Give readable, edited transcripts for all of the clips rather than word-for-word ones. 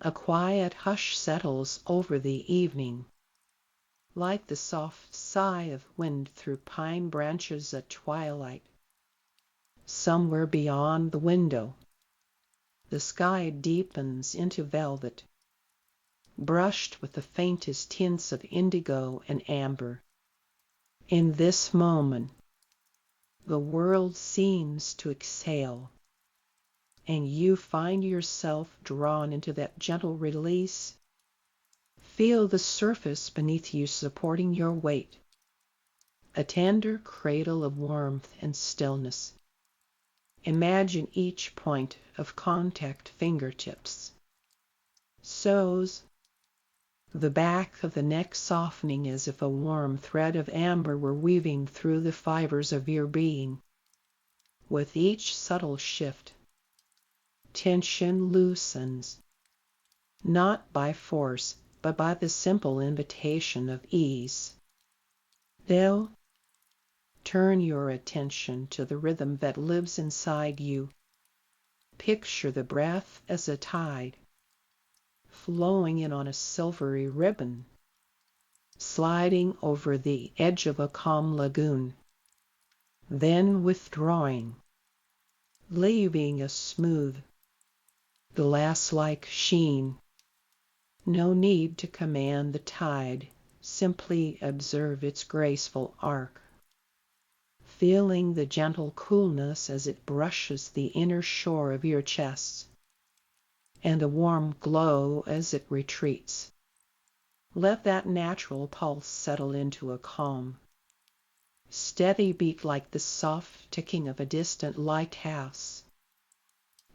A quiet hush settles over the evening, like the soft sigh of wind through pine branches at twilight. Somewhere beyond the window, the sky deepens into velvet, brushed with the faintest tints of indigo and amber. In this moment, the world seems to exhale, and you find yourself drawn into that gentle release. Feel the surface beneath you supporting your weight, a tender cradle of warmth and stillness. Imagine each point of contact fingertips, soles, the back of the neck softening as if a warm thread of amber were weaving through the fibers of your being. With each subtle shift, tension loosens, not by force, but by the simple invitation of ease. Now, turn your attention to the rhythm that lives inside you. Picture the breath as a tide, flowing in on a silvery ribbon, sliding over the edge of a calm lagoon, then withdrawing, leaving a smooth, glass-like sheen. No need to command the tide, simply observe its graceful arc, feeling the gentle coolness as it brushes the inner shore of your chest, and the warm glow as it retreats. Let that natural pulse settle into a calm, steady beat like the soft ticking of a distant lighthouse.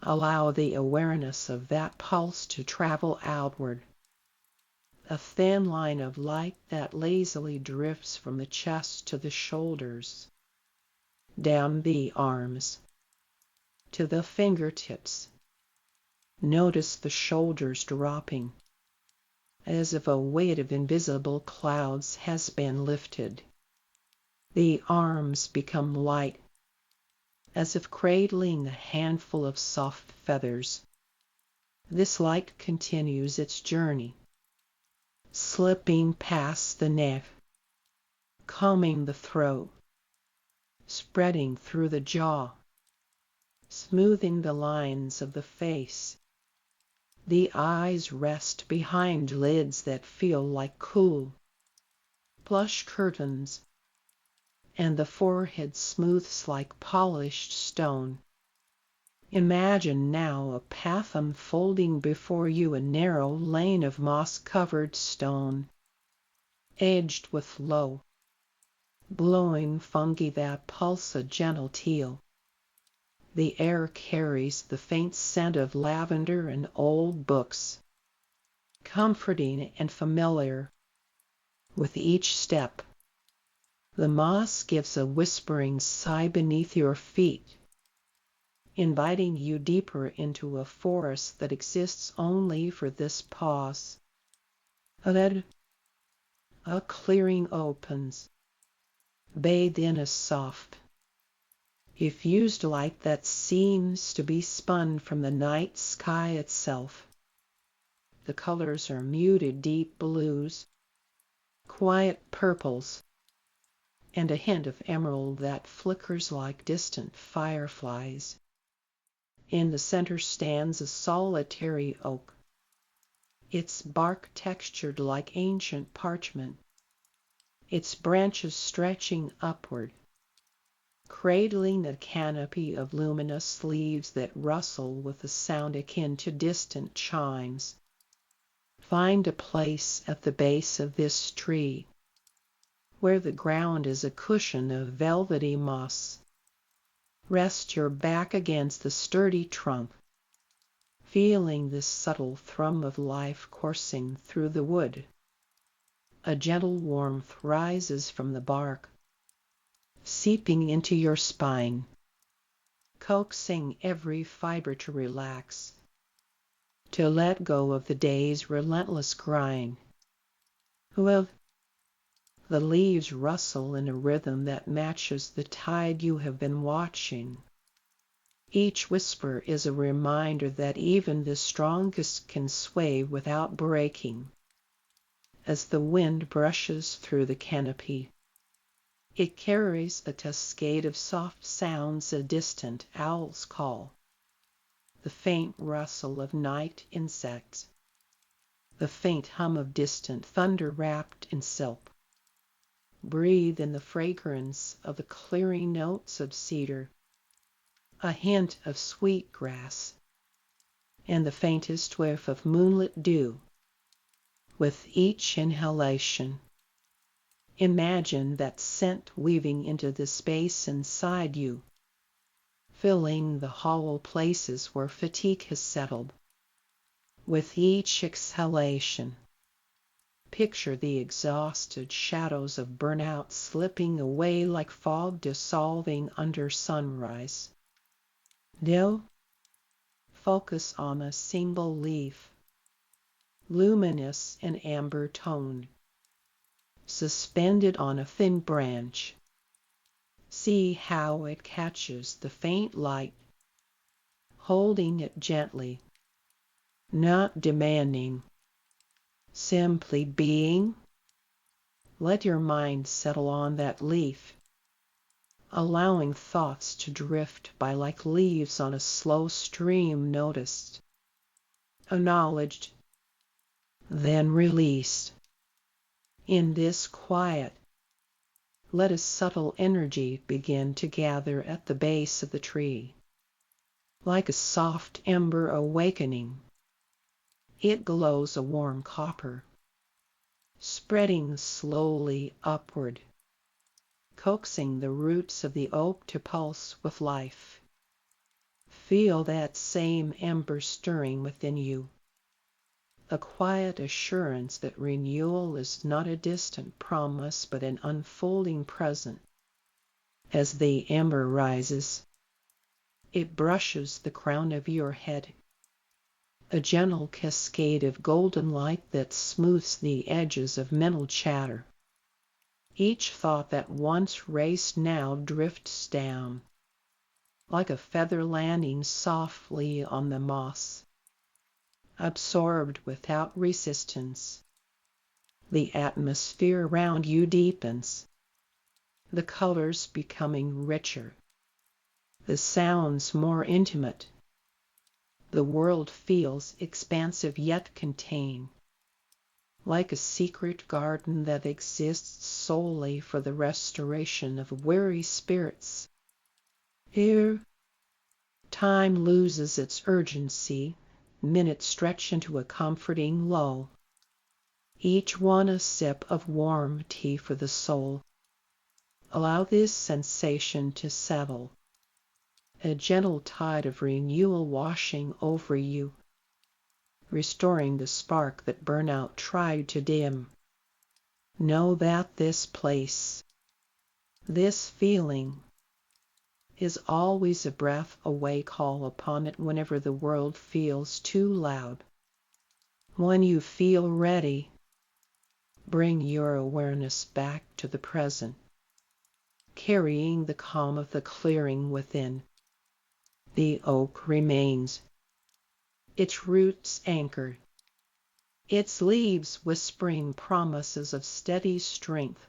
Allow the awareness of that pulse to travel outward, a thin line of light that lazily drifts from the chest to the shoulders, down the arms, to the fingertips. Notice the shoulders dropping, as if a weight of invisible clouds has been lifted. The arms become light, as if cradling a handful of soft feathers. This light continues its journey, slipping past the neck, combing the throat, spreading through the jaw, smoothing the lines of the face. The eyes rest behind lids that feel like cool, plush curtains, and the forehead smooths like polished stone. Imagine now a path unfolding before you, a narrow lane of moss-covered stone, edged with low, blowing fungi that pulse a gentle teal. The air carries the faint scent of lavender and old books, comforting and familiar. With each step, the moss gives a whispering sigh beneath your feet, inviting you deeper into a forest that exists only for this pause. Then a clearing opens, bathed in a soft, diffused light that seems to be spun from the night sky itself. The colors are muted deep blues, quiet purples, and a hint of emerald that flickers like distant fireflies. In the center stands a solitary oak, its bark textured like ancient parchment, its branches stretching upward, cradling a canopy of luminous leaves that rustle with a sound akin to distant chimes. Find a place at the base of this tree, where the ground is a cushion of velvety moss. Rest your back against the sturdy trunk, feeling the subtle thrum of life coursing through the wood. A gentle warmth rises from the bark, seeping into your spine, coaxing every fiber to relax, to let go of the day's relentless grind. Well, the leaves rustle in a rhythm that matches the tide you have been watching. Each whisper is a reminder that even the strongest can sway without breaking. As the wind brushes through the canopy, it carries a cascade of soft sounds, a distant owl's call, the faint rustle of night insects, the faint hum of distant thunder wrapped in silk. Breathe in the fragrance of the clearing notes of cedar, a hint of sweet grass, and the faintest whiff of moonlit dew. With each inhalation, imagine that scent weaving into the space inside you, filling the hollow places where fatigue has settled. With each exhalation, picture the exhausted shadows of burnout slipping away like fog dissolving under sunrise. Now, focus on a single leaf, luminous and amber toned, suspended on a thin branch. See how it catches the faint light, holding it gently, not demanding, simply being. Let your mind settle on that leaf, allowing thoughts to drift by like leaves on a slow stream, noticed, acknowledged, then released. In this quiet, let a subtle energy begin to gather at the base of the tree. Like a soft ember awakening, it glows a warm copper, spreading slowly upward, coaxing the roots of the oak to pulse with life. Feel that same ember stirring within you, a quiet assurance that renewal is not a distant promise but an unfolding present. As the ember rises, it brushes the crown of your head, a gentle cascade of golden light that smooths the edges of mental chatter. Each thought that once raced now drifts down, like a feather landing softly on the moss, absorbed without resistance. The atmosphere around you deepens, the colors becoming richer, the sounds more intimate. The world feels expansive yet contained, like a secret garden that exists solely for the restoration of weary spirits. Here, time loses its urgency, minutes stretch into a comforting lull, each one a sip of warm tea for the soul. Allow this sensation to settle, a gentle tide of renewal washing over you, restoring the spark that burnout tried to dim. Know that this place, this feeling, is always a breath away. Call upon it whenever the world feels too loud. When you feel ready, bring your awareness back to the present, carrying the calm of the clearing within. The oak remains, its roots anchored, its leaves whispering promises of steady strength.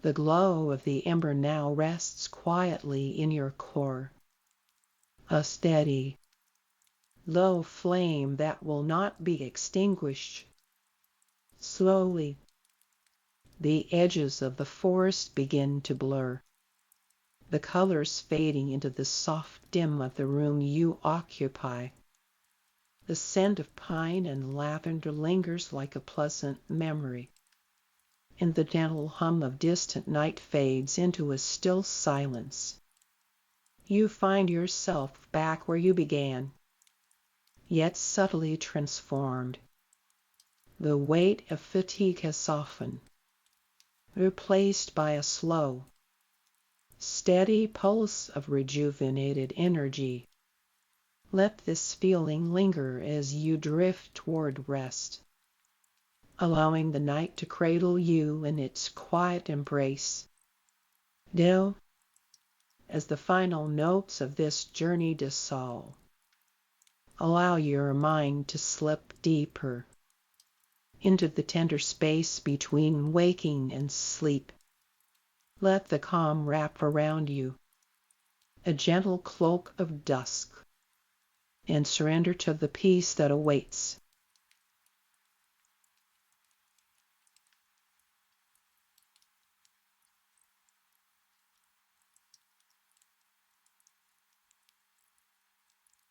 The glow of the ember now rests quietly in your core, a steady, low flame that will not be extinguished. Slowly, the edges of the forest begin to blur, the colors fading into the soft dim of the room you occupy. The scent of pine and lavender lingers like a pleasant memory, and the gentle hum of distant night fades into a still silence. You find yourself back where you began, yet subtly transformed. The weight of fatigue has softened, replaced by a slow, steady pulse of rejuvenated energy. Let this feeling linger as you drift toward rest, allowing the night to cradle you in its quiet embrace. Now, as the final notes of this journey dissolve. Allow your mind to slip deeper into the tender space between waking and sleep. Let the calm wrap around you, a gentle cloak of dusk, and surrender to the peace that awaits